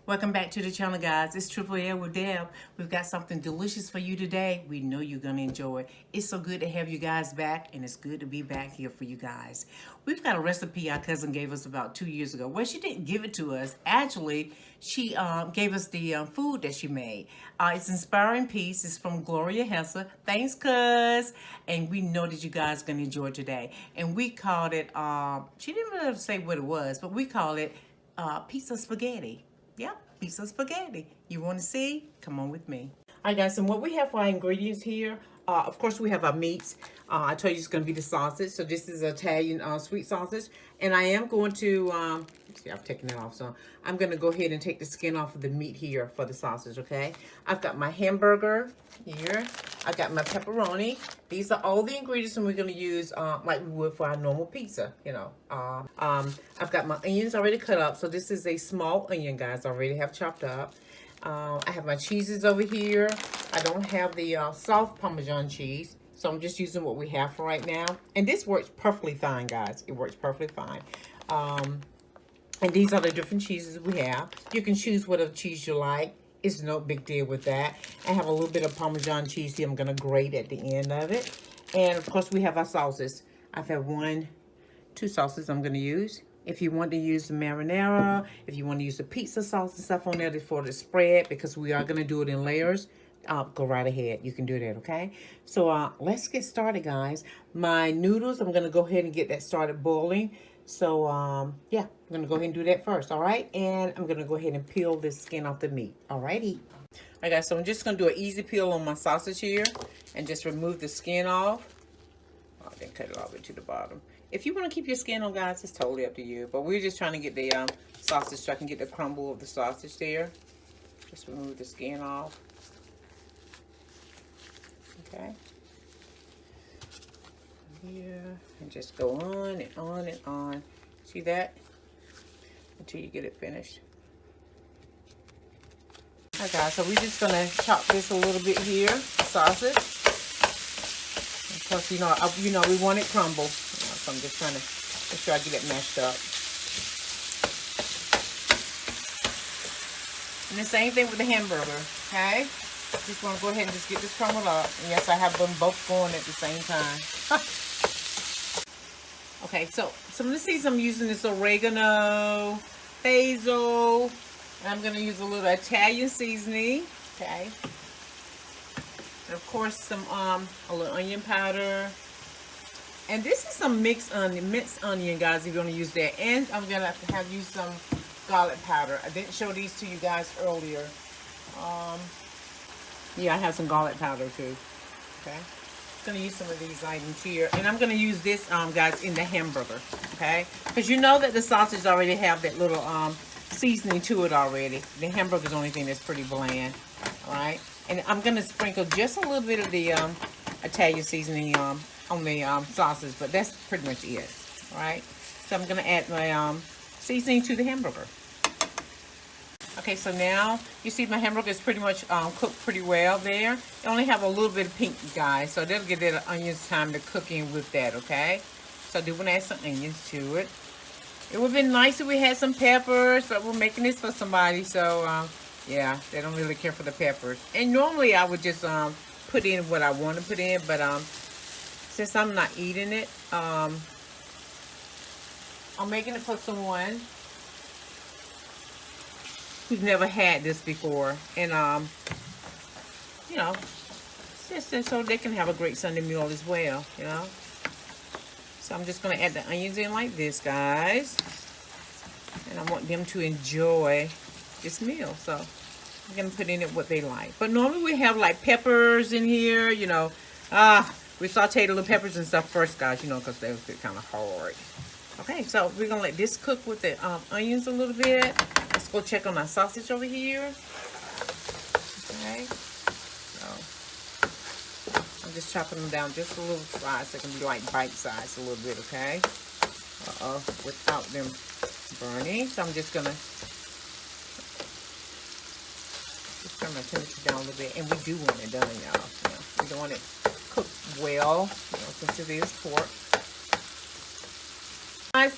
Welcome back to the channel, guys. It's Triple L with Deb. We've got something delicious for you today. We know you're going to enjoy it. It's so good to have you guys back, and it's good to be back here for you guys. We've got a recipe our cousin gave us about 2 years ago. Well, she didn't give it to us. Actually, she gave us the food that she made. It's Inspiring Peace. It's from Gloria Hesser. Thanks, cuz. And we know that you guys are going to enjoy it today. And we called it, she didn't really say what it was, but we call it pizza spaghetti. Yeah, pizza spaghetti. You want to see? Come on with me. All right, guys, and what we have for our ingredients here, of course, we have our meats. I told you it's going to be the sausage. So this is Italian sweet sausage. And I am going to, see, I've taken it off. So I'm going to go ahead and take the skin off of the meat here for the sausage, okay? I've got my hamburger here. I got my pepperoni. These are all the ingredients and we're going to use like we would for our normal pizza, you know. I've got my onions already cut up. So this is a small onion, guys. I already have chopped up. I have my cheeses over here. I don't have the soft Parmesan cheese, so I'm just using what we have for right now. And this works perfectly fine, guys. It works perfectly fine. And these are the different cheeses we have. You can choose whatever cheese you like. It's no big deal with that. I have a little bit of Parmesan cheese here. I'm going to grate at the end of it. And, of course, we have our sauces. I've had 2 sauces I'm going to use. If you want to use the marinara, if you want to use the pizza sauce and stuff on there for the spread, because we are going to do it in layers, go right ahead. You can do that, okay? So let's get started, guys. My noodles, I'm going to go ahead and get that started boiling. So, yeah, I'm going to go ahead and do that first, all right? And I'm going to go ahead and peel this skin off the meat, all righty? All right, guys, so I'm just going to do an easy peel on my sausage here and just remove the skin off. Oh, I didn't cut it all the way to the bottom. If you want to keep your skin on, guys, it's totally up to you. But we're just trying to get the sausage so I can get the crumble of the sausage there. Just remove the skin off. Okay. Here. And just go on and on and on. See that? Until you get it finished. Alright, guys, so we're just going to chop this a little bit here. Sausage. Of course, you know, we want it crumble. So I'm just trying to make sure I get it mashed up. And the same thing with the hamburger, okay? Just want to go ahead and just get this crumbled up. And yes, I have them both going at the same time. Okay, so some of the seasons I'm using is oregano, basil, and I'm going to use a little Italian seasoning, okay? And of course, some a little onion powder. And this is some minced onion, guys, if you want to use that. And I'm going to have you some garlic powder. I didn't show these to you guys earlier. Yeah, I have some garlic powder too. Okay. I'm going to use some of these items here. And I'm going to use this, guys, in the hamburger. Okay. Because you know that the sausage already have that little seasoning to it already. The hamburger is the only thing that's pretty bland. All right. And I'm going to sprinkle just a little bit of the Italian seasoning on the sausage, but that's pretty much it. All right. So I'm going to add my seasoning to the hamburger. Okay, so now you see my hamburger is pretty much cooked pretty well there. I only have a little bit of pink, guys, so that'll give the onions time to cook in with that, okay? So I do want to add some onions to it. It would have been nice if we had some peppers, but we're making this for somebody, so yeah, they don't really care for the peppers. And normally I would just put in what I want to put in, but since I'm not eating it, I'm making it for someone who's never had this before, and you know, just so they can have a great Sunday meal as well, you know. So I'm just gonna add the onions in like this, guys, and I want them to enjoy this meal. So I'm gonna put in it what they like. But normally we have like peppers in here, you know. We sauteed the little peppers and stuff first, guys, you know, because they was kind of hard. Okay, so we're gonna let this cook with the onions a little bit. Let's go check on our sausage over here. Okay, so I'm just chopping them down just a little size. They can be like bite size a little bit, okay? Without them burning. So I'm just gonna turn my temperature down a little bit, and we do want it done, y'all. You know, we don't want it cooked well, you know, since it is pork. Guys,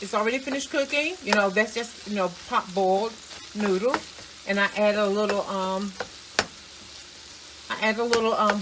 it's already finished cooking. You know, that's just, you know, pot boiled. noodles, and I add a little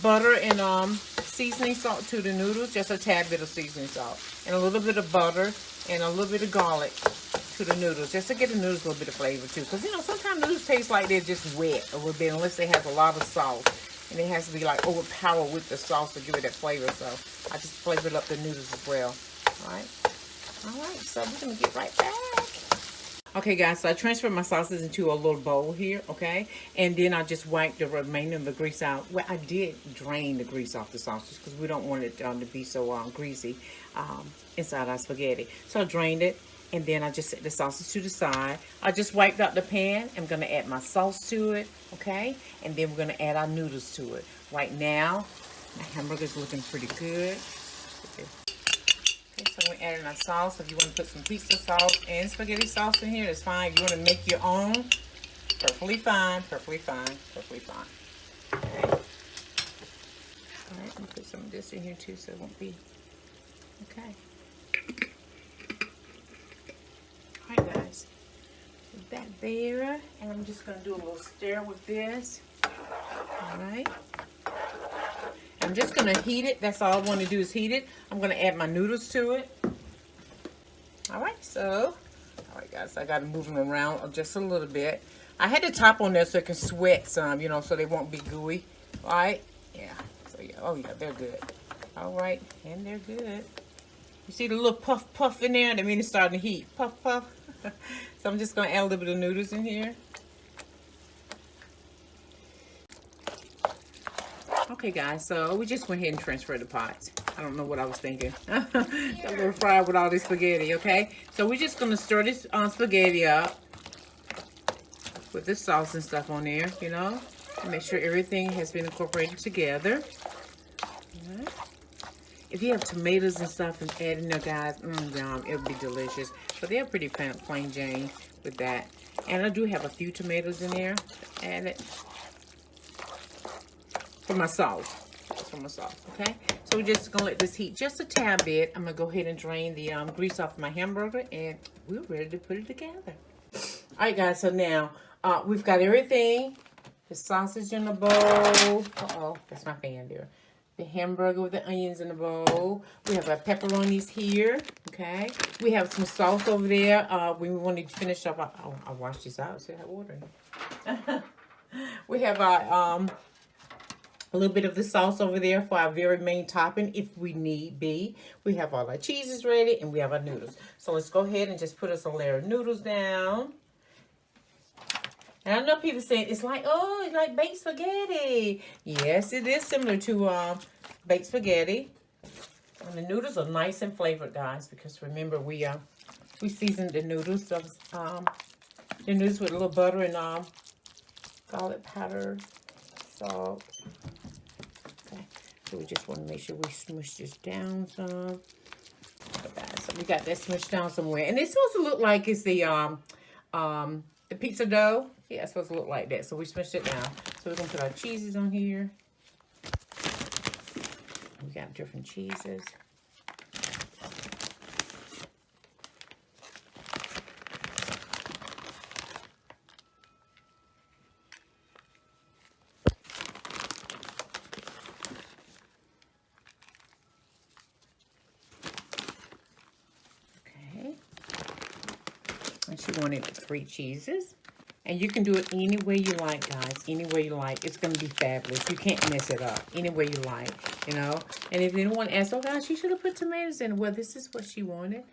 butter and seasoning salt to the noodles, just a tad bit of seasoning salt, and a little bit of butter and a little bit of garlic to the noodles, just to get the noodles a little bit of flavor too. Because, you know, sometimes noodles taste like they're just wet a little bit, unless they have a lot of sauce. And it has to be like overpowered with the sauce to give it that flavor. So I just flavored up the noodles as well. Alright, so we're going to get right back. Okay, guys, so I transferred my sauces into a little bowl here, okay? And then I just wiped the remainder of the grease out. Well, I did drain the grease off the sausage because we don't want it to be so greasy inside our spaghetti. So I drained it, and then I just set the sausage to the side. I just wiped out the pan. I'm going to add my sauce to it, okay? And then we're going to add our noodles to it. Right now, my hamburger's looking pretty good. Okay, so we're adding our sauce. If you want to put some pizza sauce and spaghetti sauce in here, that's fine. If you want to make your own, perfectly fine, perfectly fine, perfectly fine. Okay. All right, let me put some of this in here too so it won't be, okay. All right, guys. Put that there, and I'm just going to do a little stir with this. All right. I'm just going to heat it. That's all I want to do is heat it. I'm going to add my noodles to it. All right, guys, I got to move them around just a little bit. I had the top on there so it can sweat some, you know, so they won't be gooey. All right, yeah. So, yeah, oh, yeah, they're good. All right, and they're good. You see the little puff, puff in there? That means it's starting to heat. Puff, puff. So I'm just going to add a little bit of noodles in here. Okay, guys, so we just went ahead and transferred the pots. I don't know what I was thinking. Got a little fried with all this spaghetti, okay? So we're just going to stir this spaghetti up with the sauce and stuff on there, you know? Make sure everything has been incorporated together. Right. If you have tomatoes and stuff and add in there, guys, yum, it'll be delicious. But they're pretty plain Jane with that. And I do have a few tomatoes in there. Add it. For my sauce. For my sauce, okay? So we're just going to let this heat just a tad bit. I'm going to go ahead and drain the grease off my hamburger, and we're ready to put it together. All right, guys, so now we've got everything. The sausage in the bowl. Uh-oh, that's my fan there. The hamburger with the onions in the bowl. We have our pepperonis here, okay? We have some sauce over there. When we wanted to finish up, I washed this out. See, I have water in it. We have our... a little bit of the sauce over there for our very main topping if we need be. We have all our cheeses ready and we have our noodles. So let's go ahead and just put us a layer of noodles down. And I know people saying it's like, oh, it's like baked spaghetti. Yes, it is similar to baked spaghetti. And the noodles are nice and flavored, guys, because remember we seasoned the noodles with a little butter and garlic powder, salt. So we just want to make sure we smush this down some. Okay, so we got that smushed down somewhere. And it's supposed to look like it's the pizza dough. Yeah, it's supposed to look like that. So we smushed it down. So we're going to put our cheeses on here. We got different cheeses. And she wanted 3 cheeses. And you can do it any way you like, guys. Any way you like. It's going to be fabulous. You can't mess it up. Any way you like, you know. And if anyone asks, oh, gosh, she should have put tomatoes in. Well, this is what she wanted.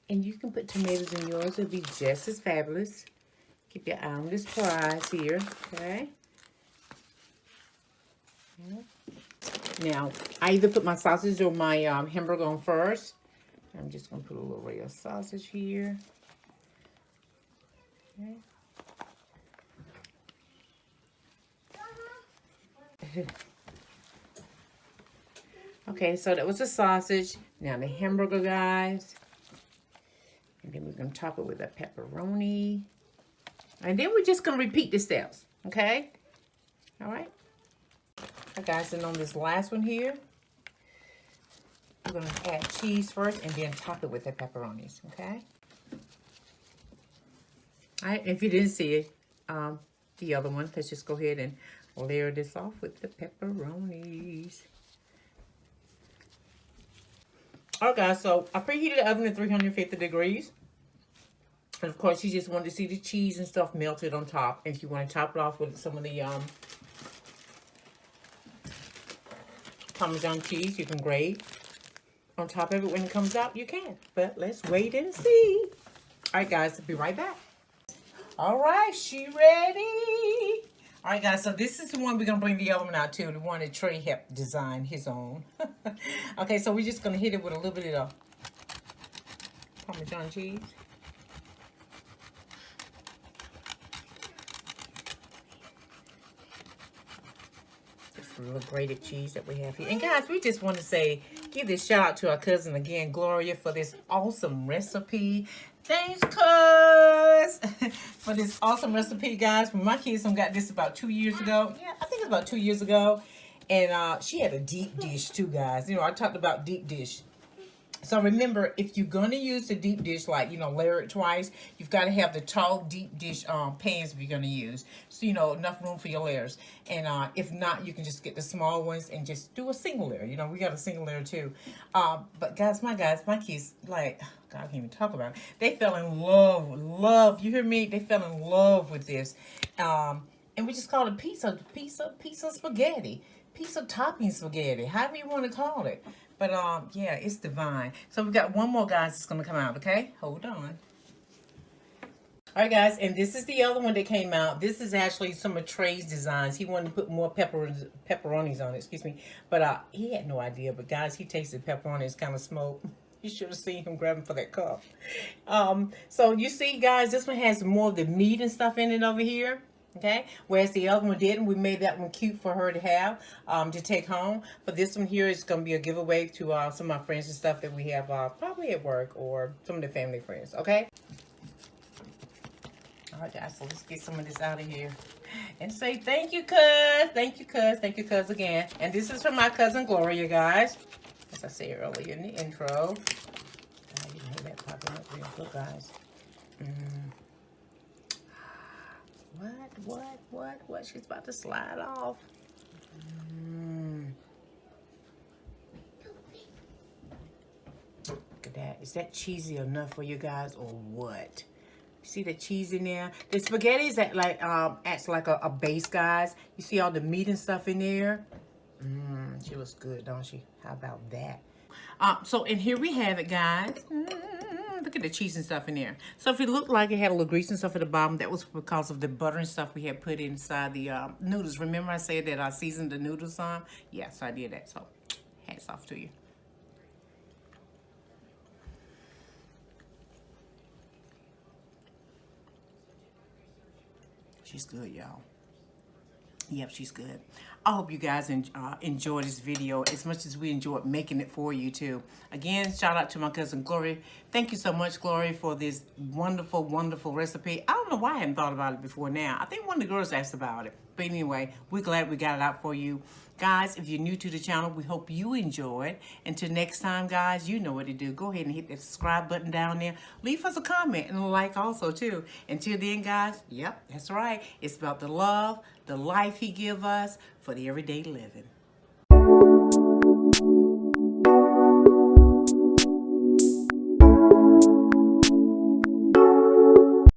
And you can put tomatoes in yours. It'll be just as fabulous. Keep your eye on this prize here, okay? Now, I either put my sausage or my hamburger on first. I'm just going to put a little ray of sausage here. Okay. Okay, so that was the sausage. Now the hamburger, guys. And then we're going to top it with a pepperoni. And then we're just going to repeat the steps, okay? All right. Okay, guys, and on this last one here, we're going to add cheese first and then top it with the pepperonis, okay? All right, if you didn't see it, the other one. Let's just go ahead and layer this off with the pepperonis. Alright guys, so I preheated the oven at 350 degrees. And of course, you just wanted to see the cheese and stuff melted on top. And if you want to top it off with some of the Parmesan cheese, you can grate on top of it when it comes out. You can. But let's wait and see. All right, guys, I'll be right back. All right, she ready. All right, guys, so this is the one we're going to bring the other one out to. The one that Trey helped design his own. Okay, so we're just going to hit it with a little bit of Parmesan cheese. A little grated cheese that we have here. And guys, we just want to say, give this shout out to our cousin again, Gloria, for this awesome recipe. Thanks, cuz, for this awesome recipe, guys. My kids got this about 2 years ago. Yeah, I think it's about 2 years ago. And she had a deep dish too, guys. You know, I talked about deep dish. So remember, if you're going to use the deep dish, like, you know, layer it twice, you've got to have the tall deep dish pans if you're going to use. So, you know, enough room for your layers. And if not, you can just get the small ones and just do a single layer. You know, we got a single layer too. But guys, my kids, like, God, I can't even talk about it. They fell in love. You hear me? They fell in love with this. And we just call it pizza spaghetti. Pizza topping spaghetti. However you want to call it. But, yeah, it's divine. So we got one more, guys, that's going to come out, okay? Hold on. All right, guys, and this is the other one that came out. This is actually some of Trey's designs. He wanted to put more pepperonis on it, excuse me. But he had no idea. But, guys, he tasted pepperoni. It's kind of smoked. You should have seen him grabbing for that cup. So, you see, guys, this one has more of the meat and stuff in it over here. Okay, whereas the other one didn't. We made that one cute for her to have, to take home. But this one here is going to be a giveaway to some of my friends and stuff that we have probably at work or some of the family friends, okay? All right, guys, so let's get some of this out of here. And say thank you, cuz. Thank you, cuz. Thank you, cuz, again. And this is from my cousin Gloria, guys. As I said earlier in the intro. You can hear that popping up real good, guys. What? She's about to slide off. Look at that. Is that cheesy enough for you guys or what? See the cheese in there? The spaghetti is acts like a base, guys. You see all the meat and stuff in there? She looks good, don't she? How about that? So, and here we have it, guys. Look at the cheese and stuff in there. So if it looked like it had a little grease and stuff at the bottom, that was because of the butter and stuff we had put inside the noodles. Remember I said that I seasoned the noodles some? Yes, I did that. So hats off to you. She's good, y'all. Yep, she's good. I hope you guys enjoy this video as much as we enjoyed making it for you too. Again, shout out to my cousin Gloria. Thank you so much, Gloria, for this wonderful, wonderful recipe. I don't know why I hadn't thought about it before now. I think one of the girls asked about it. But anyway, we're glad we got it out for you. Guys, if you're new to the channel, we hope you enjoy it. Until next time, guys, you know what to do. Go ahead and hit that subscribe button down there. Leave us a comment and a like also, too. Until then, guys, yep, that's right. It's about the love, the life he give us for the everyday living.